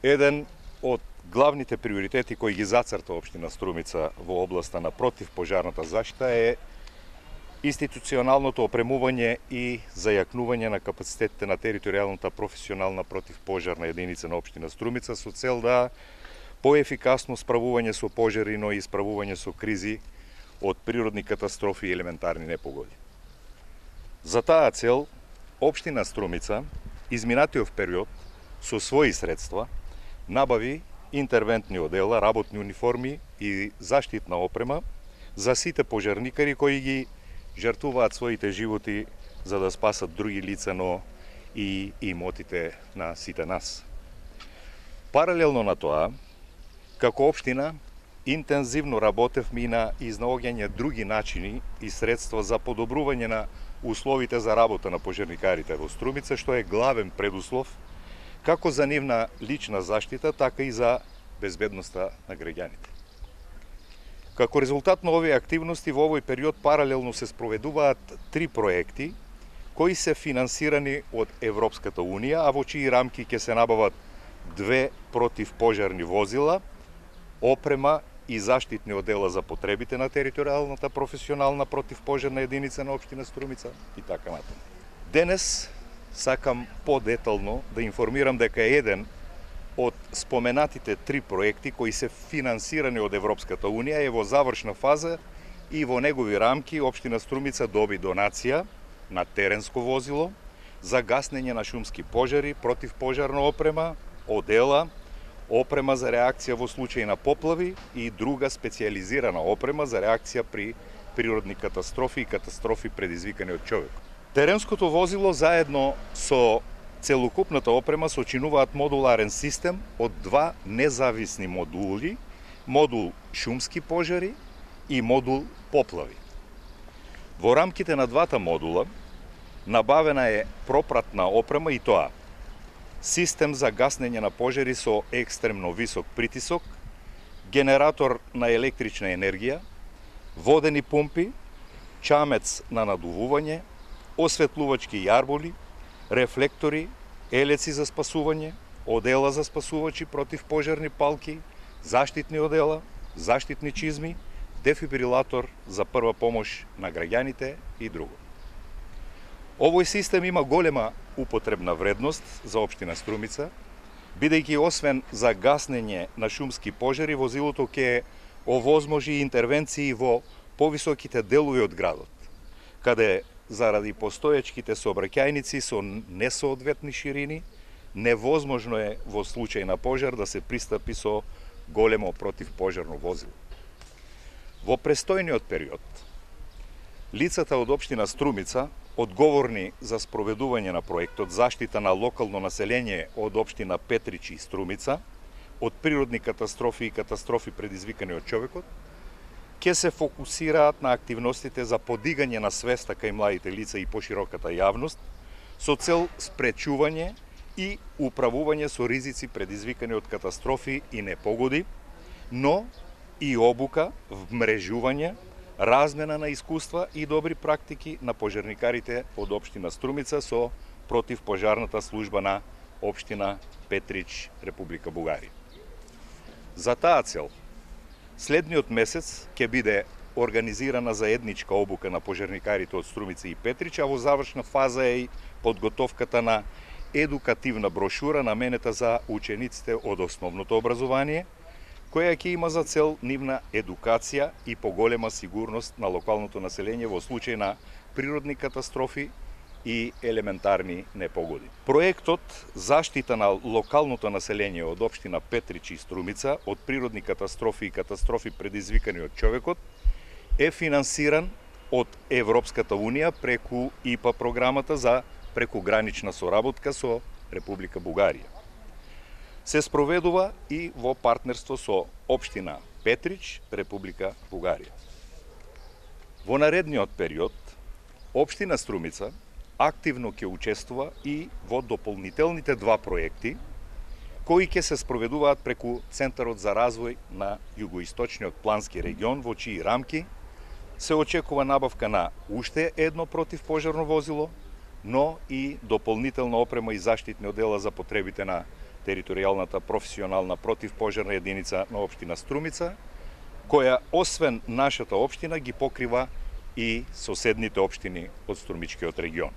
Еден од главните приоритети кои ги зацрта општина Струмица во областа на противпожарната заштита е институционалното опремување и зајакнување на капацитетите на територијалната професионална противпожарна единица на општина Струмица со цел да поефикасно справување со пожари, но и справување со кризи од природни катастрофи и елементарни непогоди. За таа цел, општина Струмица изминатиот период со своји средства набави интервентни одела, работни униформи и заштитна опрема за сите пожарникари кои ги жртвуваат своите животи за да спасат други лица, но и имотите на сите нас. Паралелно на тоа, како општина, интензивно работевме и на изнаоѓање други начини и средства за подобрување на условите за работа на пожарникарите во Струмица, што е главен предуслов како за нивна лична заштита, така и за безбедноста на граѓаните. Како резултат на овие активности во овој период паралелно се спроведуваат 3 проекти кои се финансирани од Европската Унија, а во чии рамки ќе се набават 2 противпожарни возила, опрема и заштитни одела за потребите на територијалната професионална противпожарна единица на општина Струмица и така натаму. Денес сакам подетално да информирам дека еден од споменатите 3 проекти кои се финансирани од Европската Унија е во завршна фаза и во негови рамки општина Струмица доби донација на теренско возило за гаснење на шумски пожари, противпожарна опрема, одела, опрема за реакција во случај на поплави и друга специјализирана опрема за реакција при природни катастрофи и катастрофи предизвикани од човекот. Теренското возило заедно со целокупната опрема сочинуваат модуларен систем од 2 независни модули, модул шумски пожари и модул поплави. Во рамките на двата модула набавена е пропратна опрема и тоа: систем за гаснење на пожари со екстремно висок притисок, генератор на електрична енергија, водени пумпи, чамец на надувување, осветлувачки јарболи, рефлектори, елеци за спасување, одела за спасувачи, противпожарни палки, заштитни одела, заштитни чизми, дефибрилатор за прва помош на граѓаните и друго. Овој систем има голема употребна вредност за општина Струмица, бидејќи освен за гаснење на шумски пожари, возилото ќе овозможи интервенции во повисоките делови од градот, каде заради постоечките сообраќајници со несоодветни ширини, невозможно е во случај на пожар да се пристапи со големо противпожарно возило. Во престојниот период, лицата од општина Струмица, одговорни за спроведување на проектот заштита на локално население од општина Петрич и Струмица, од природни катастрофи и катастрофи предизвикани од човекот, ќе се фокусираат на активностите за подигање на свеста кај младите лица и пошироката јавност со цел спречување и управување со ризици предизвикани од катастрофи и непогоди, но и обука, вмрежување, размена на искуства и добри практики на пожарникарите од општина Струмица со противпожарната служба на општина Петрич, Република Бугарија. За таа цел, следниот месец ќе биде организирана заедничка обука на пожарникарите од Струмица и Петрич, а во завршна фаза е и подготовката на едукативна брошура наменета за учениците од основното образование, која ќе има за цел нивна едукација и поголема сигурност на локалното население во случај на природни катастрофи и елементарни непогоди. Проектот заштита на локалното население од општина Петрич и Струмица од природни катастрофи и катастрофи предизвикани од човекот е финансиран од Европската Унија преку ИПА програмата за прекугранична соработка со Република Бугарија. Се спроведува и во партнерство со општина Петрич, Република Бугарија. Во наредниот период, општина Струмица активно ќе учествува и во дополнителните 2 проекти, кои ќе се спроведуваат преку Центарот за развој на Југоисточниот плански регион, во чии рамки се очекува набавка на уште едно противпожарно возило, но и дополнителна опрема и заштитни одела за потребите на територијалната професионална противпожарна единица на општина Струмица, која освен нашата општина ги покрива и соседните општини од Струмичкиот регион.